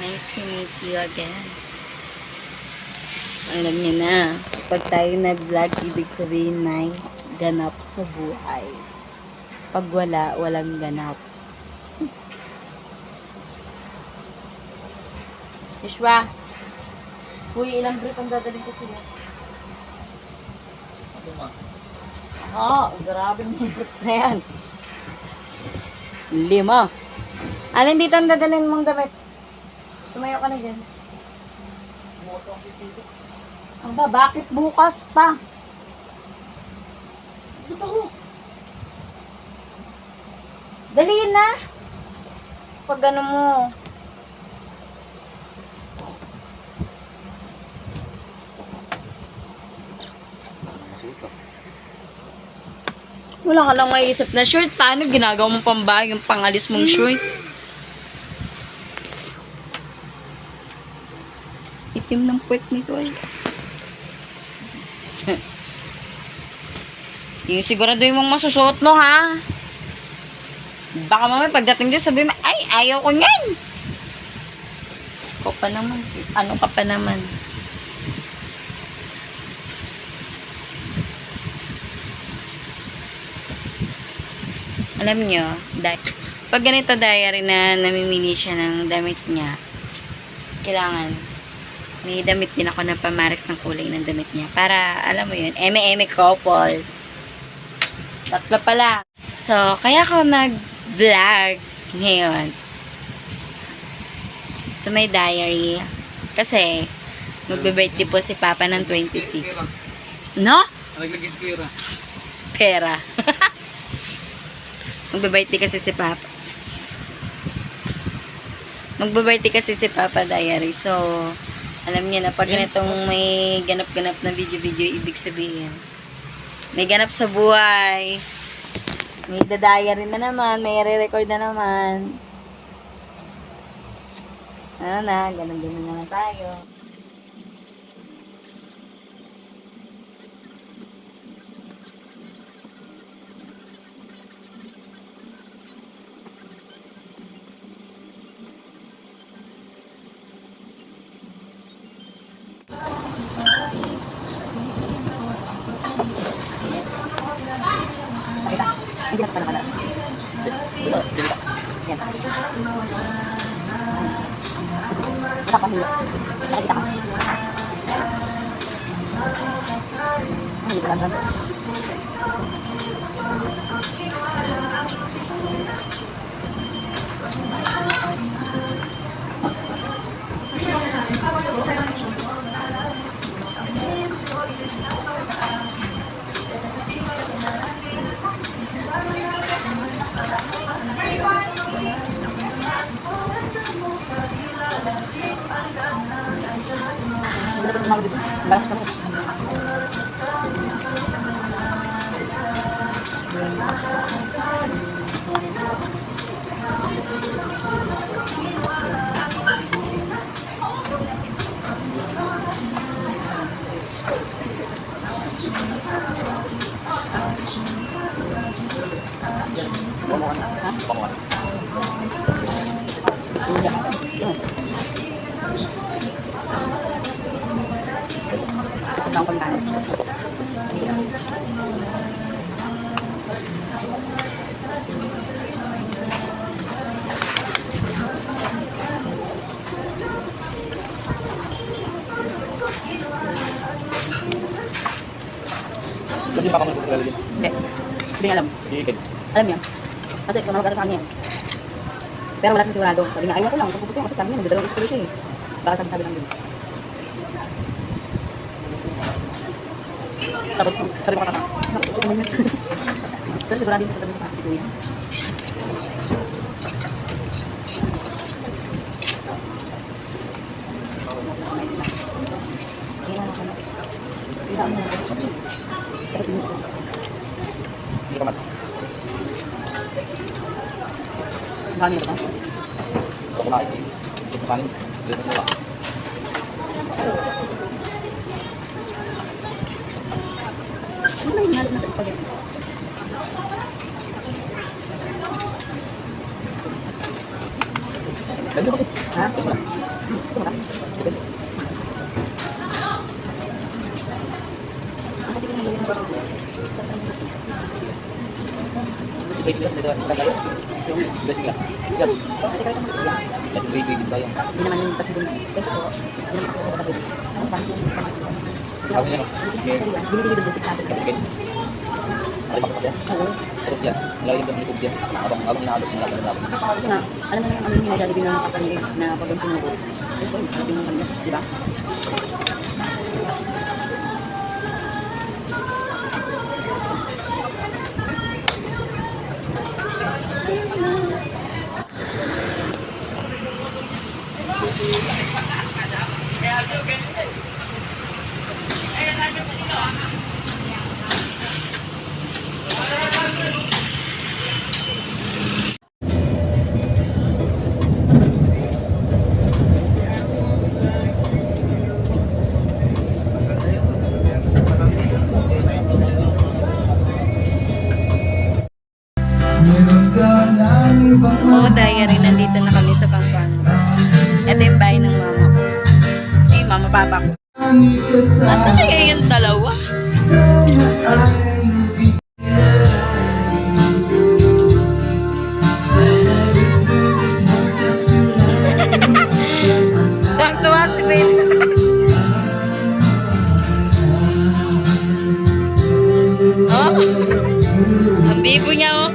Nice to meet you again. Alam niyo na, pag tayo nag-vlog, ibig sabihin may ganap sa buhay. Pag wala, walang ganap. Joshua, uy, ilang brief ang dadalhin ko sila? Grabe yung brief na yan. 5. Alin dito ang dadalhin mong damit? Tumayo ka na dyan. Bukas ang pipito. Aba, bakit bukas pa? Ba't ako? Daliin na. Pag ano mo. Wala ka lang maiisip na short. Paano ginagawa mo pambag yung pangalis mong short? Itim ng puwet nito ay. Yung siguraduhin mong masusuot mo, ha? Baka mamaya pagdating doon sabihin mo, ay, ayaw ko yan. Ikaw pa naman, ano ka pa naman? Alam nyo, pag ganito diary na namimili siya ng damit niya, kailangan may damit din ako na pamaris ng kulay ng damit niya. Para, alam mo yun, eme-eme couple. 3 pala. So, kaya ako nag-vlog ngayon. Ito may diary. Kasi, magbe-birthday po si Papa ng 26. No? Naglagay pera. Pera. Magbe-birthday kasi si Papa. Magbe-birthday kasi si Papa diary. So, alam niya na pag ganitong may ganap-ganap na video-video, ibig sabihin, may ganap sa buhay. May diary na naman, may re-record na naman. Ano na, ganun-ganun na naman tayo. Hindi na pala. Yan. Isa pa hilo. Nakikita ka. Hindi ko lang. Balas ka mo. Ang pagkain. Hindi pa kami maglalagay. Hindi. Hindi alam. Hindi. Alam niya. Kasi kung mag-aral sa kanya. Pero wala siyang sigurado. Sabi niya, ayaw ko lang. Pagpuputi kasi sabi niya, magdadalawang school siya eh. Baka sabi lang din. Tapos, sabi ko kata. Pero sigurado yung sabi sa kasi kuya. Hindi ka mat. Ang dami ito. Ito ko nakikita. Ito ka kanin. Ito ko lang. Ano na yung nalit na sa spaghetti? Ganito ba? Ha? Wait lang, dito tayo. Yung basic lang. Yan. At grade din tayo. Hindi naman yung kasi din. Pero hindi naman kasi sa tabi. Ako niya, no? Okay. Binibigay din sa tabi. Okay. Ay, bakit yan? Oo. Terus yan, nilagay yung likod yan. Habang inaabot ng laban ng laban. Ito na, alam mo na yung yung naglalagay ng kapatid na pag ang tumubo. Ito yung sabi ng kanila, di ba? Oo, diary, nandito na kami sa Pampanga. Ito yung bahay ng mama ko. Ay, mama, papa ko. Nasa kaya yung dalawa? Tuwang-tuwa si Ben. Oh, ang bibo niya, oh.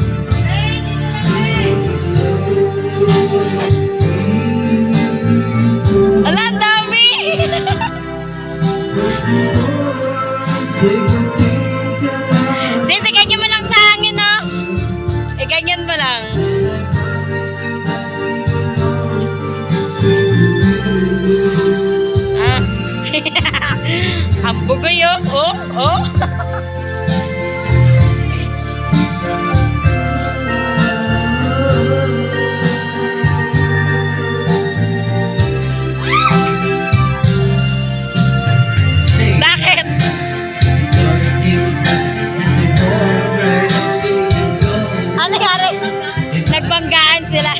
Ala, ang dami! Sisi, ganyan mo lang sa hangin, no? Ganyan mo lang. Ah. Ang bugoy, oh. Oh, oh. Bakit? Ano nangyari? Nagbanggaan sila.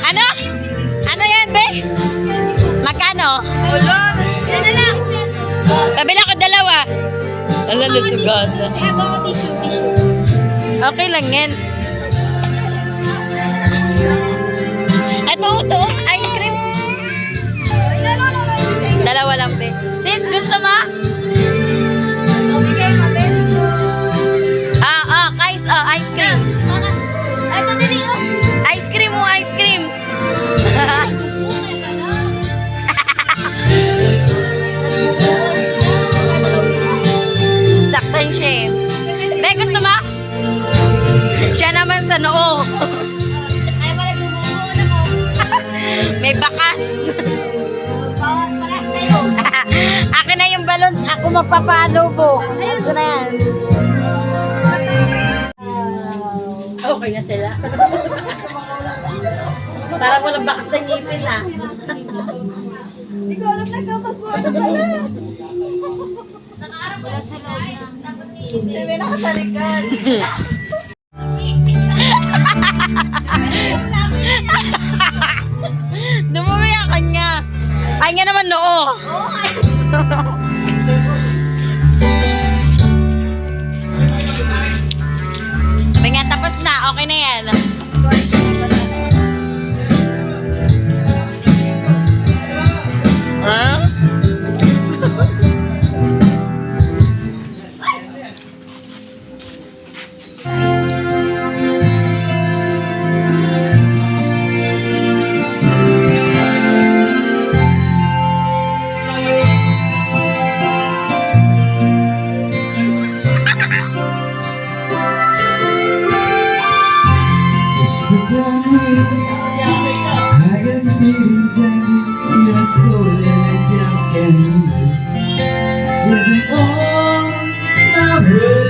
Ano? Ano yan, be? Magkano? Ulo. Yan na lang. Kabila ko dalawa. Ala, nasugad na. Okay lang yan. Ito, ice cream. Dalawa lang, be. Sis, gusto mo? Guys, ice cream. Ice cream mo, ice cream. Saktan siya eh. Be, gusto mo? Siya naman sa noo. May bakas. Akin na yung balon. Ako magpapalubo. Gusto na yan. Okay na sila. Parang walang bakas na ngipin ah. Hindi ko alam nagkapagkuha na pala. Nakaarap ko sa guys. Tapos May nakasalikan. Dumumi ang kanya. Kanya naman noo. Sabi nga, tapos na. Okay na yan. Huh? I got this feeling telling me you're slowly I just can't lose. Isn't all my way.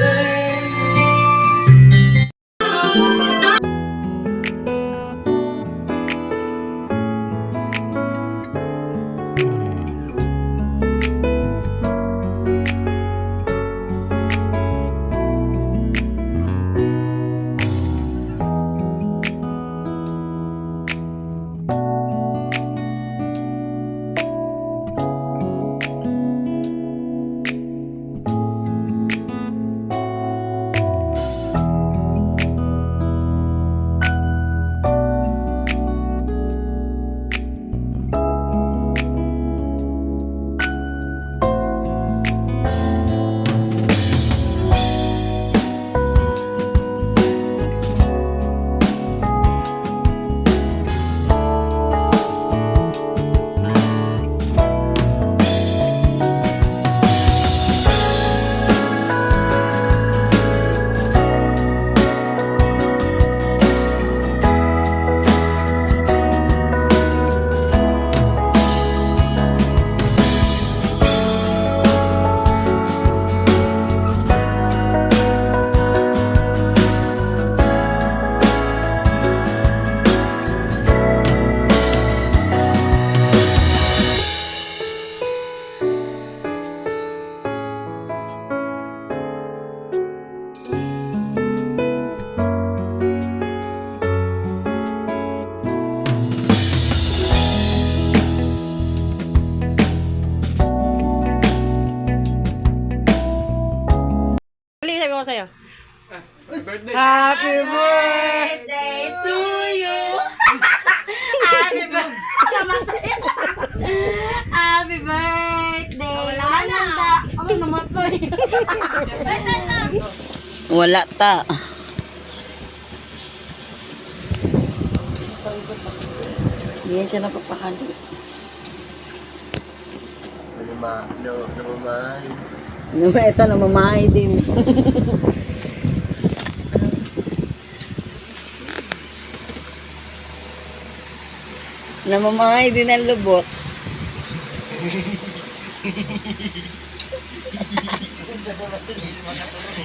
ko sa'yo. Happy birthday to you. Happy birthday. Happy birthday. Wala na. Ano namatay? Wala ta. Hindi siya napapakali. Ito, namamahay din. Namamahay din ang lubot.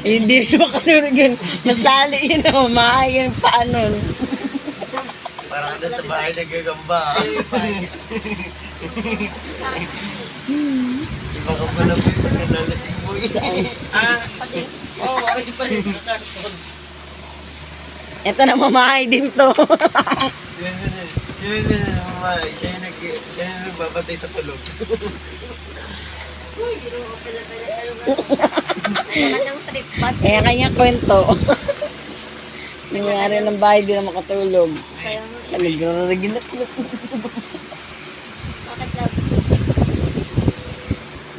Hindi rin makatulog yun. Mas lali yun, namamahay yun. Paano? Parang na sa bahay nagagamba. Iba ka pa na gusto ka nalasing mo Ito, namamahay din to. Siya yung nagbabantay sa tulog. Kaya kanya kwento. Nangyari ng bahay, di na makatulog. Nag-raraginat.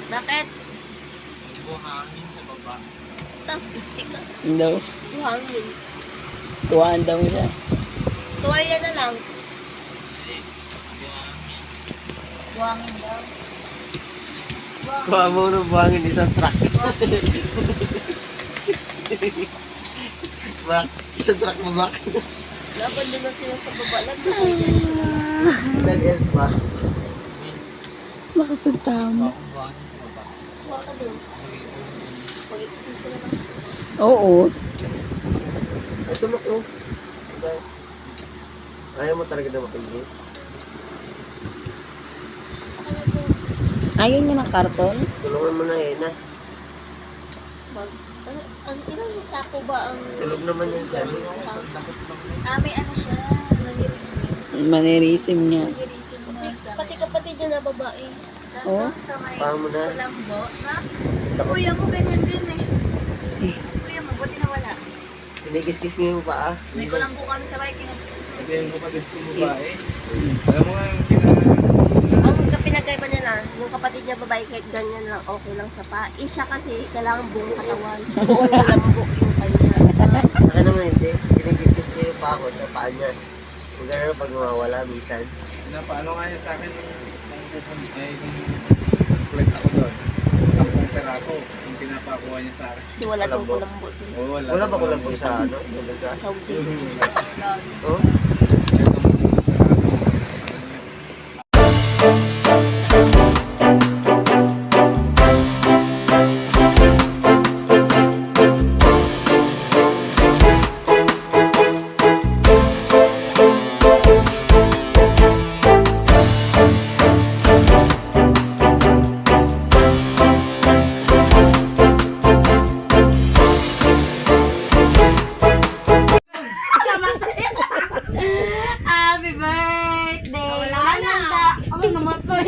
Bakit? Buhangin sa baba. Pistik ka. No. Buhangin. Tuwaan daw siya. Tuwalya na lang. Buhangin daw. Kuha mo ng buhangin isang truck. Mak, isang truck mo mak. Laban din lang sila sa baba. Nag-elf ba? Makasagtama. Kuha ka doon. Pag-exercise na lang. Oo. Ito mak oh. Ayaw mo talaga na makinis. Ayaw niya ng karton? Tulungan mo na yun ah. Ang ilang sako ba ang... Tulog naman yan siya. May ano siya. Manirisim niya. Pati kapatid niya na babae. Oo. Sa may Paano mo na? lambo, na? Kuya mo ganyan din eh. Si. Kuya mo, buti na wala. Pinigis-kis mo yung paa. May kulambo kami sa biking. Sabihin ko kapatid ko babae. Alam mo nga yung Ang pinagkaiba niya lang, yung kapatid niya babae kahit ganyan lang, okay lang sa pa. Siya kasi kailangan buong katawan. Buong lambo yung kanya. Sa akin naman hindi. Pinigis-kis niya yung paa ko sa paa niya. Kung gano'n pag mawawala minsan. Napaano nga niya sa akin kung pupunta kung flag ako doon. 10 peraso yung pinapakuha niya sa akin. Kasi wala tong kulambo din. Oo, Wala ba kulang po sa ano? Sa... Saudi. Oh? Happy birthday! Wala na! Ano namatay?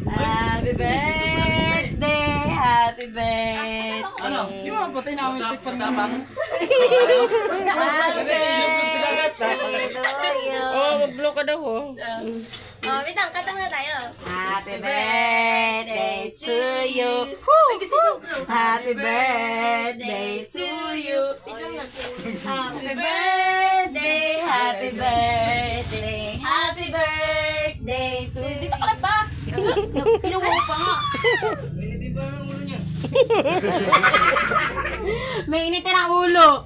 Happy birthday! Happy birthday! Ano? Di ba patay namin ito pagdamang? Happy birthday to you! Mag-blow ka daw oh. Oh, bitang, kata muna tayo. Happy birthday to you! Happy birthday to you! Happy birthday! Happy birthday! Happy birthday to you! Dito ka pa! Sus! Pinuha pa nga! May initin ang ulo.